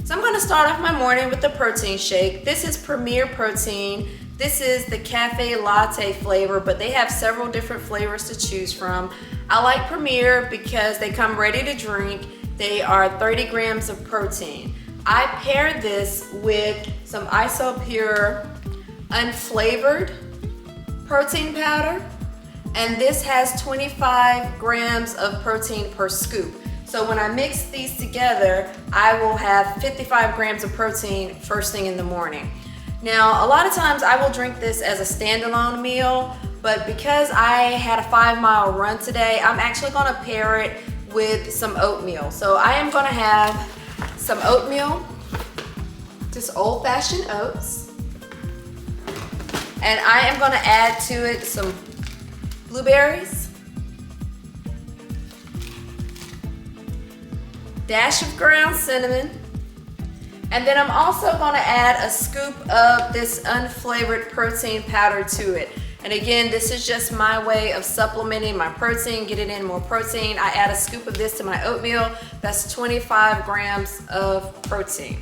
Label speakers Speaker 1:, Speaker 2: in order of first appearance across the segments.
Speaker 1: So I'm gonna start off my morning with the protein shake. This is Premier Protein. This is the cafe latte flavor, but they have several different flavors to choose from. I like Premier because they come ready to drink. They are 30 grams of protein. I paired this with some Isopure unflavored protein powder, and this has 25 grams of protein per scoop. So when I mix these together, I will have 55 grams of protein first thing in the morning. Now, a lot of times I will drink this as a standalone meal, but because I had a 5-mile run today, I'm actually gonna pair it with some oatmeal. So I am gonna have some oatmeal, just old-fashioned oats, and I am gonna add to it some blueberries, dash of ground cinnamon, and then I'm also gonna add a scoop of this unflavored protein powder to it. And again, this is just my way of supplementing my protein, getting in more protein. I add a scoop of this to my oatmeal. That's 25 grams of protein.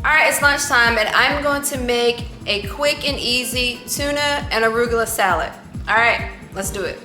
Speaker 1: All right, it's lunchtime and I'm going to make a quick and easy tuna and arugula salad. All right, let's do it.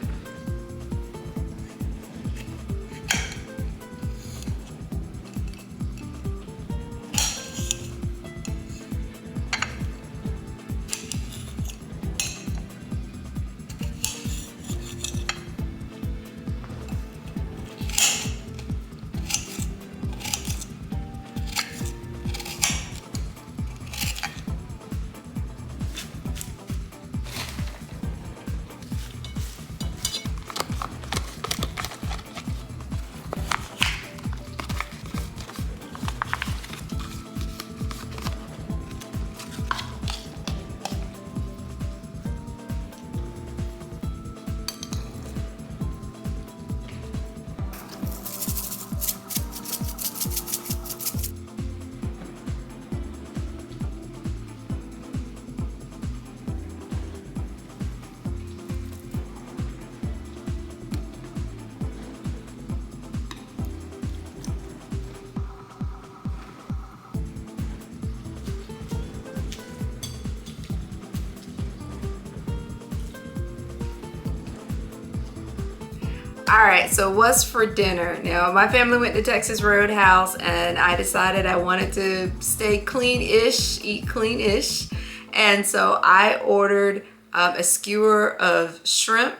Speaker 1: All right, so what's for dinner? Now, my family went to Texas Roadhouse and I decided I wanted to stay clean-ish, eat clean-ish. And so I ordered a skewer of shrimp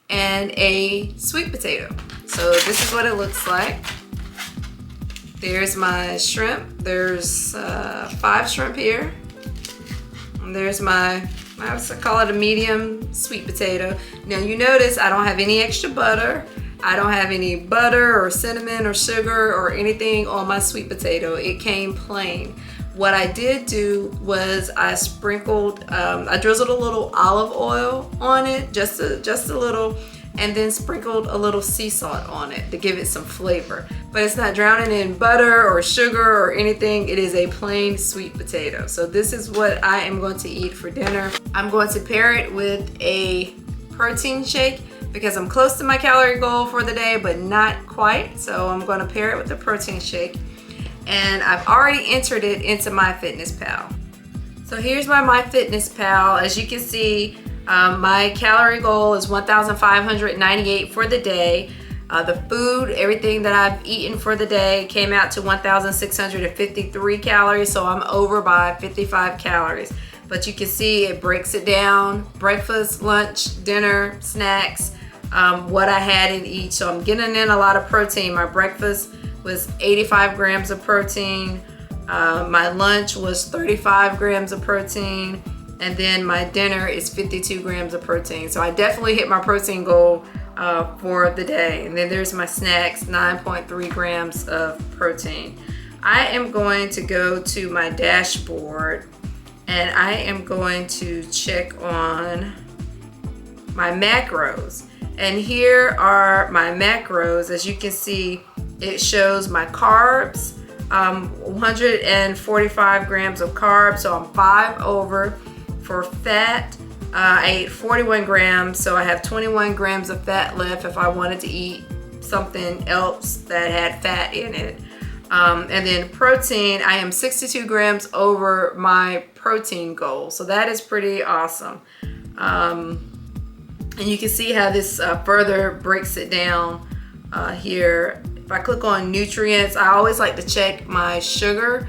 Speaker 1: and a sweet potato. So this is what it looks like. There's my shrimp. There's 5 shrimp here. And there's my, I would call it a medium sweet potato. Now you notice I don't have any extra butter. I don't have any butter or cinnamon or sugar or anything on my sweet potato. It came plain. What I did do was I sprinkled, I drizzled a little olive oil on it, just a little. and then sprinkled a little sea salt on it to give it some flavor. But it's not drowning in butter or sugar or anything. It is a plain sweet potato. So this is what I am going to eat for dinner. I'm going to pair it with a protein shake because I'm close to my calorie goal for the day, but not quite. So I'm going to pair it with the protein shake. And I've already entered it into MyFitnessPal. So here's my MyFitnessPal. As you can see, my calorie goal is 1,598 for the day. The food, everything that I've eaten for the day came out to 1,653 calories, so I'm over by 55 calories. But you can see it breaks it down: breakfast, lunch, dinner, snacks, what I had in each. So I'm getting in a lot of protein. My breakfast was 85 grams of protein. My lunch was 35 grams of protein. And then my dinner is 52 grams of protein. So I definitely hit my protein goal for the day. And then there's my snacks, 9.3 grams of protein. I am going to go to my dashboard and I am going to check on my macros. And here are my macros. As you can see, it shows my carbs, 145 grams of carbs, so I'm 5 over. For fat, I ate 41 grams, so I have 21 grams of fat left if I wanted to eat something else that had fat in it. And then protein, I am 62 grams over my protein goal, so that is pretty awesome. And you can see how this further breaks it down here. If I click on nutrients, I always like to check my sugar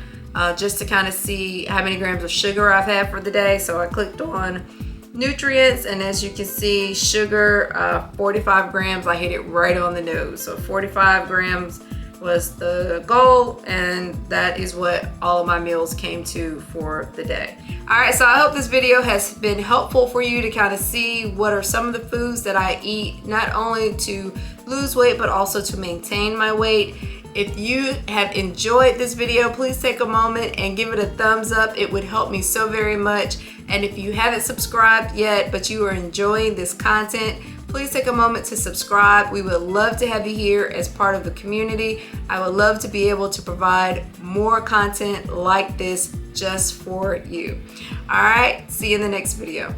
Speaker 1: just to kind of see how many grams of sugar I've had for the day. So I clicked on nutrients, and as you can see, sugar, 45 grams, I hit it right on the nose. So 45 grams was the goal, and that is what all of my meals came to for the day. All right, so I hope this video has been helpful for you to kind of see what are some of the foods that I eat, not only to lose weight, but also to maintain my weight. If you have enjoyed this video, please take a moment and give it a thumbs up. It would help me so very much. And if you haven't subscribed yet, but you are enjoying this content, please take a moment to subscribe. We would love to have you here as part of the community. I would love to be able to provide more content like this just for you. All right, see you in the next video.